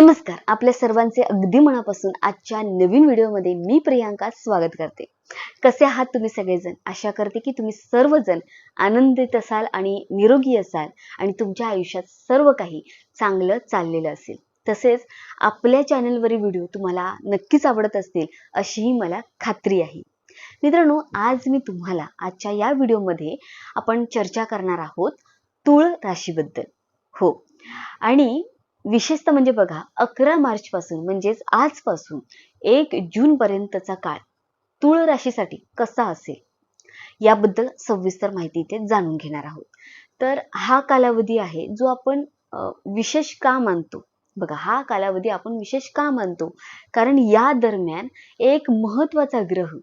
नमस्कार, आपल्या सर्वांचे अगदी मनापासून आजच्या नवीन व्हिडिओमध्ये मी प्रियांका स्वागत करते. कसे आहात तुम्ही सगळेजण? आशा करते की तुम्ही सर्वजण आनंदित असाल आणि निरोगी असाल आणि तुमच्या आयुष्यात सर्व काही चांगलं चाललेलं असेल. तसेच आपल्या चॅनलवरील व्हिडिओ तुम्हाला नक्कीच आवडत असतील अशीही मला खात्री आहे. मित्रांनो, आज मी तुम्हाला आजच्या या व्हिडिओमध्ये आपण चर्चा करणार आहोत तुळ राशीबद्दल. हो, आणि विशेषतः म्हणजे बघा, 11 मार्च पासून म्हणजेच आजपासून 1 जून पर्यंतचा काळ तुळ राशीसाठी कसा असेल याबद्दल सविस्तर माहिती इथे जाणून घेणार आहोत. तर हा कालावधी आहे जो आपण विशेष का मानतो. बघा, हा कालावधी आपण विशेष का मानतो, कारण या दरम्यान एक महत्वाचा ग्रह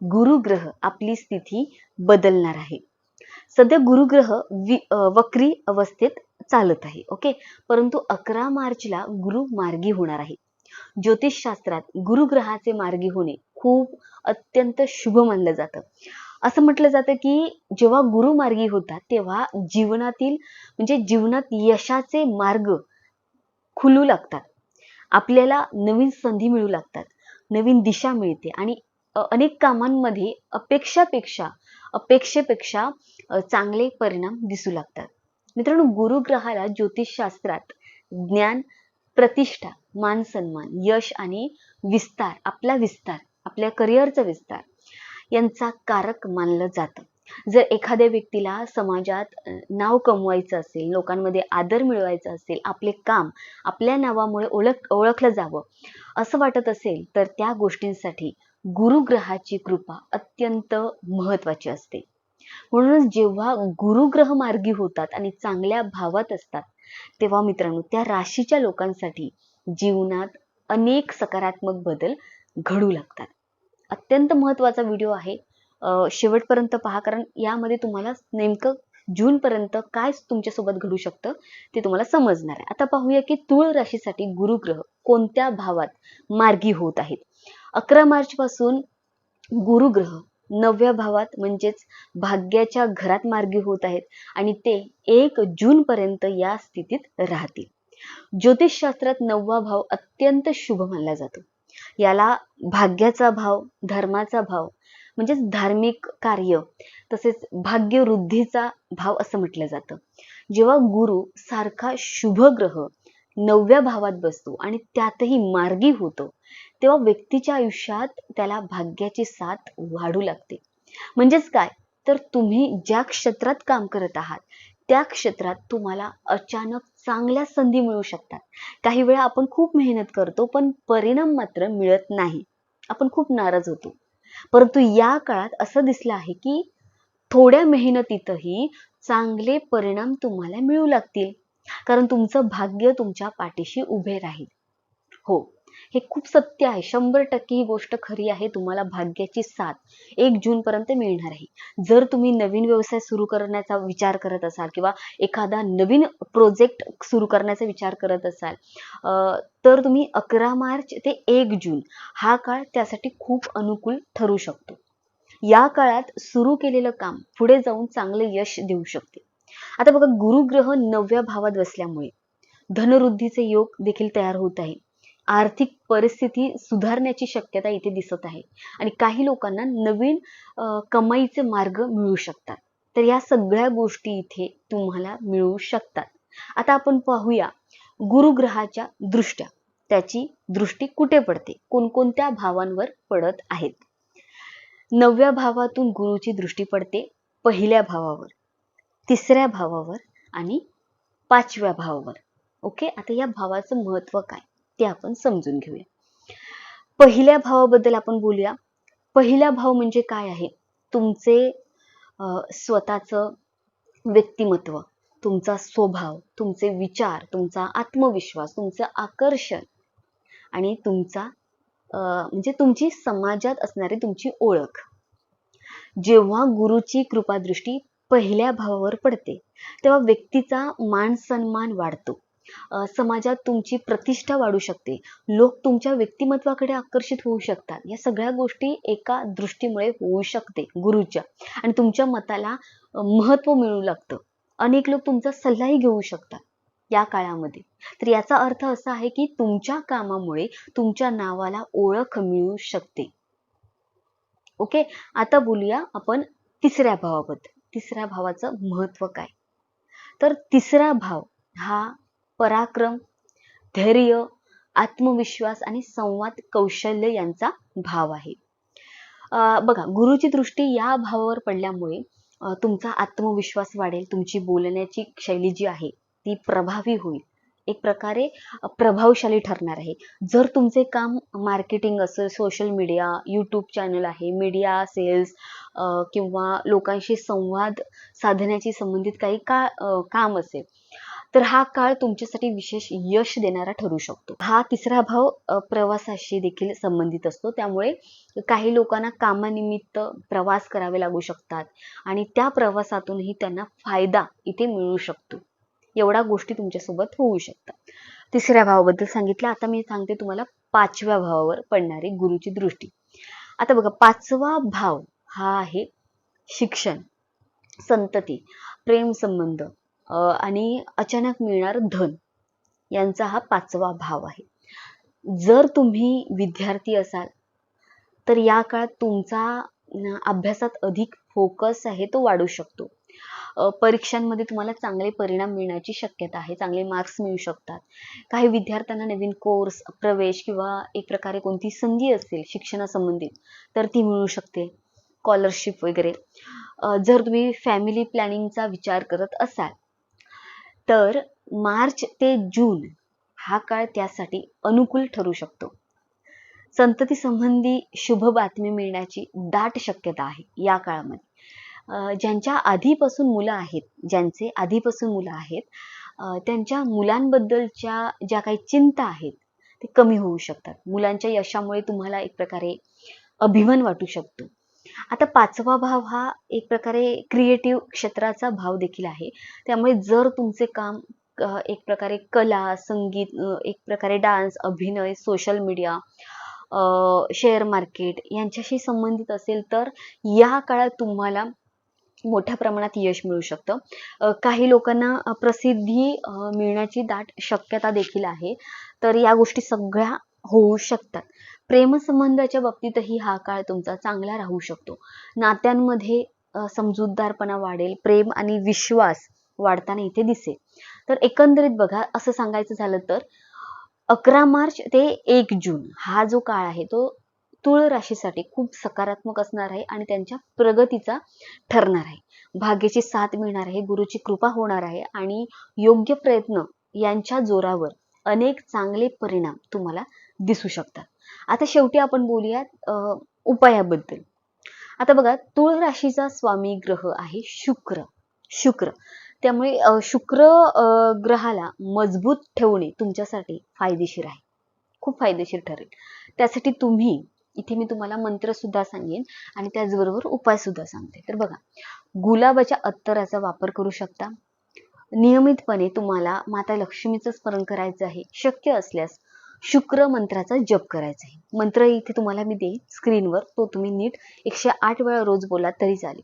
गुरु ग्रह आपली स्थिती बदलणार आहे. सध्या गुरुग्रह वक्री अवस्थेत चालत आहे. ओके, परंतु 11 मार्चला गुरु मार्गी होणार आहे. ज्योतिषशास्त्रात गुरुग्रहाचे मार्गी होणे खूप अत्यंत शुभ मानलं जातं. असं म्हटलं जातं की जेव्हा गुरु मार्गी होतात तेव्हा जीवनात यशाचे मार्ग खुलू लागतात. आपल्याला नवीन संधी मिळू लागतात, नवीन दिशा मिळते आणि अनेक कामांमध्ये अपेक्षेपेक्षा चांगले परिणाम दिसू लागतात. मित्रांनो, गुरुग्रहाला ज्योतिषशास्त्रात ज्ञान, प्रतिष्ठा, मान सन्मान, यश आणि विस्तार, आपल्या करिअरचा विस्तार यांचा कारक मानलं जातं. जर एखाद्या व्यक्तीला समाजात नाव कमवायचं असेल, लोकांमध्ये आदर मिळवायचा असेल, आपले काम आपल्या नावामुळे ओळखलं जावं असं वाटत असेल, तर त्या गोष्टींसाठी गुरुग्रहाची कृपा अत्यंत महत्वाची असते. म्हणूनच जेव्हा गुरुग्रह मार्गी होतात आणि चांगल्या भावात असतात तेव्हा मित्रांनो, त्या राशीच्या लोकांसाठी जीवनात अनेक सकारात्मक बदल घडू लागतात. अत्यंत महत्वाचा व्हिडिओ आहे, शेवटपर्यंत पहा, कारण यामध्ये तुम्हाला नेमकं जून पर्यंत काय तुमच्यासोबत घडू शकतं ते तुम्हाला समजणार आहे. आता पाहूया की तुळ राशीसाठी गुरुग्रह कोणत्या भावात मार्गी होत आहेत. 11 मार्च पासून गुरुग्रह 9व्या भावात म्हणजेच भाग्याच्या घरात मार्गी होत आहेत आणि ते 1 जून पर्यंत या स्थितीत राहतील. ज्योतिषशास्त्रात 9वा भाव अत्यंत शुभ मानला जातो. याला भाग्याचा भाव, धर्माचा भाव म्हणजेच धार्मिक कार्य, तसेच भाग्यवृद्धीचा भाव असं म्हटलं जातं. जेव्हा गुरु सारखा शुभ ग्रह 9व्या भावात बसतो आणि त्यातही मार्गी होतो तेव्हा व्यक्तीच्या आयुष्यात त्याला भाग्याची साथ वाढू लागते. म्हणजेच काय, तर तुम्ही ज्या क्षेत्रात काम करत आहात त्या क्षेत्रात तुम्हाला अचानक चांगल्या संधी मिळू शकतात. काही वेळा आपण खूप मेहनत करतो पण परिणाम मात्र मिळत नाही, आपण खूप नाराज होतो. परंतु या काळात असं दिसलं आहे की थोड्या मेहनतीतही चांगले परिणाम तुम्हाला मिळू लागतील, कारण तुमचं भाग्य तुमच्या पाठीशी उभे राहील. हो, हे खूप सत्य आहे. 100% ही गोष्ट खरी आहे. तुम्हाला भाग्याची साथ 1 जून पर्यंत मिळणार आहे. जर तुम्ही नवीन व्यवसाय सुरू करण्याचा विचार करत असाल किंवा एखादा नवीन प्रोजेक्ट सुरू करण्याचा विचार करत असाल, तर तुम्ही 11 मार्च ते 1 जून हा काळ त्यासाठी खूप अनुकूल ठरू शकतो. या काळात सुरू केलेलं काम पुढे जाऊन चांगले यश देऊ शकते. आता बघा, गुरुग्रह 9व्या भावात बसल्यामुळे धनवृद्धीचे योग देखील तयार होत आहे. आर्थिक परिस्थिती सुधारण्याची शक्यता इथे दिसत आहे आणि काही लोकांना नवीन कमाईचे मार्ग मिळू शकतात. तर या सगळ्या गोष्टी इथे तुम्हाला मिळू शकतात. आता आपण पाहूया गुरुग्रहाच्या दृष्ट्या, त्याची दृष्टी कुठे पडते, कोणकोणत्या भावांवर पडत आहेत. 9व्या भावातून गुरुची दृष्टी पडते 1ल्या भावावर, 3ऱ्या भावावर आणि 5व्या भावावर. ओके, आता या भावाचं महत्व काय ते आपण समजून घेऊया. 1ल्या भावाबद्दल आपण बोलूया. 1ला भाव म्हणजे काय आहे, तुमचे स्वतःचं व्यक्तिमत्व, तुमचा स्वभाव, तुमचे विचार, तुमचा आत्मविश्वास, तुमचं आकर्षण आणि तुमचा म्हणजे तुमची समाजात असणारी तुमची ओळख. जेव्हा गुरुची कृपादृष्टी 1ल्या भावावर पडते तेव्हा व्यक्तीचा मान सन्मान वाढतो, समाजात तुमची प्रतिष्ठा वाढू शकते, लोक तुमच्या व्यक्तिमत्वाकडे आकर्षित होऊ शकतात. या सगळ्या गोष्टी एका दृष्टीमुळे होऊ शकते गुरुच्या, आणि तुमच्या मताला महत्व मिळू लागतं. अनेक लोक तुमचा सल्लाही घेऊ शकतात. या काळामध्ये. तर याचा अर्थ असा आहे की तुमच्या कामामुळे तुमच्या नावाला ओळख मिळू शकते. ओके, आता बोलूया आपण तिसऱ्या भावाबद्दल. तिसऱ्या भावाचं महत्व काय? तर तिसरा भाव हा पराक्रम, धैर्य, आत्मविश्वास आणि संवाद कौशल्य यांचा भाव आहे. बघा, गुरुची दृष्टी या भावावर पडल्यामुळे तुमचा आत्मविश्वास वाढेल, तुमची बोलण्याची शैली जी आहे ती प्रभावी होईल, एक प्रकारे प्रभावशाली ठरणार आहे. जर तुमचे काम मार्केटिंग असेल, सोशल मीडिया, यूट्यूब चॅनल आहे, मीडिया सेल्स किंवा लोकांशी संवाद साधण्याची संबंधित काही काम असेल, तर हा काळ तुमच्यासाठी विशेष यश देणारा ठरू शकतो. हा तिसरा भाव प्रवासाशी देखील संबंधित असतो. त्यामुळे काही लोकांना कामानिमित्त प्रवास करावे लागू शकतात आणि त्या प्रवासातूनही त्यांना फायदा इथे मिळू शकतो. एवढ्या गोष्टी तुमच्यासोबत होऊ शकतात. तिसऱ्या भावाबद्दल सांगितलं. आता मी सांगते तुम्हाला पाचव्या भावावर पडणारी गुरुची दृष्टी. आता बघा, पाचवा भाव हा आहे शिक्षण, संतती, प्रेम संबंध आणि अचानक मिळणार धन, यांचा हा पाचवा भाव आहे. जर तुम्ही विद्यार्थी असाल तर या काळात तुमचा अभ्यासात अधिक फोकस आहे तो वाढू शकतो. परीक्षांमध्ये तुम्हाला चांगले परिणाम मिळण्याची शक्यता आहे, चांगले मार्क्स मिळू शकतात. काही विद्यार्थ्यांना नवीन कोर्स, प्रवेश किंवा एक प्रकारे कोणती संधी असेल शिक्षणासंबंधित तर ती मिळू शकते, स्कॉलरशिप वगैरे. जर तुम्ही फॅमिली प्लॅनिंगचा विचार करत असाल तर मार्च ते जून हा काळ त्यासाठी अनुकूल ठरू शकतो. संतती संबंधी शुभ बातमी मिळण्याची दाट शक्यता आहे या काळामध्ये. ज्यांचे आधीपासून मुलं आहेत त्यांच्या मुलांबद्दलच्या ज्या काही चिंता आहेत ते कमी होऊ शकतात. मुलांच्या यशामुळे तुम्हाला एक प्रकारे अभिमान वाटू शकतो. आता पाचवा भाव हा एक प्रकारे क्रिएटिव्ह क्षेत्राचा भाव देखील आहे. त्यामुळे जर तुमचे काम एक प्रकारे कला, संगीत, एक प्रकारे डान्स, अभिनय, सोशल मीडिया, शेअर मार्केट यांच्याशी संबंधित असेल तर या काळात तुम्हाला मोठ्या प्रमाणात यश मिळू शकतं. काही लोकांना प्रसिद्धी मिळण्याची दाट शक्यता देखील आहे. तर या गोष्टी सगळ्या होऊ शकतात. प्रेमसंबंधाच्या बाबतीतही हा काळ तुमचा चांगला राहू शकतो. नात्यांमध्ये समजूतदारपणा वाढेल, प्रेम आणि विश्वास वाढताना इथे दिसेल. तर एकंदरीत बघा, असं सांगायचं झालं तर 11 मार्च ते 1 जून हा जो काळ आहे तो तुळ राशीसाठी खूप सकारात्मक असणार आहे आणि त्यांच्या प्रगतीचा ठरणार आहे. भाग्याची साथ मिळणार आहे, गुरुची कृपा होणार आहे आणि योग्य प्रयत्न यांच्या जोरावर अनेक चांगले परिणाम तुम्हाला दिसू शकतात. आता शेवटी आपण बोलूयात उपायाबद्दल. आता बघा, तुळ राशीचा स्वामी ग्रह आहे शुक्र. त्यामुळे शुक्र ग्रहाला मजबूत ठेवणे तुमच्यासाठी फायदेशीर आहे, खूप फायदेशीर ठरेल. त्यासाठी तुम्ही इथे मी तुम्हाला मंत्र सुद्धा सांगेन आणि त्याचबरोबर उपाय सुद्धा सांगते. तर बघा, गुलाबाच्या अत्तराचा वापर करू शकता. नियमितपणे तुम्हाला माता लक्ष्मीचं स्मरण करायचं आहे. शक्य असल्यास शुक्र मंत्राचा जप करायचा आहे. मंत्र इथे तुम्हाला मी देईन स्क्रीनवर, तो तुम्ही नीट 108 वेळा रोज बोला तरी चालेल.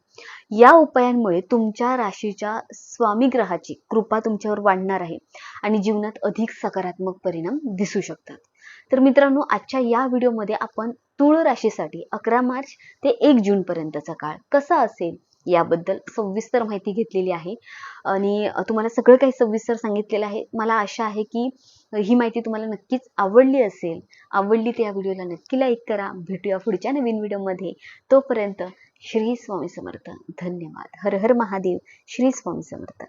या उपायांमुळे तुमच्या राशीच्या स्वामी ग्रहाची कृपा तुमच्यावर वाढणार आहे आणि जीवनात अधिक सकारात्मक परिणाम दिसू शकतात. तर मित्रांनो, आजच्या या व्हिडिओमध्ये आपण तुळ राशीसाठी 11 मार्च ते 1 जून पर्यंतचा काळ कसा असेल याबद्दल सविस्तर माहिती घेतलेली आहे आणि तुम्हाला सगळं काही सविस्तर सांगितलेलं आहे. मला आशा आहे की ही माहिती तुम्हाला नक्कीच आवडली असेल. आवडली तर या व्हिडिओला नक्की लाईक करा. भेटूया पुढच्या नवीन व्हिडिओमध्ये. तोपर्यंत श्री स्वामी समर्थ. धन्यवाद. हर हर महादेव. श्री स्वामी समर्थ.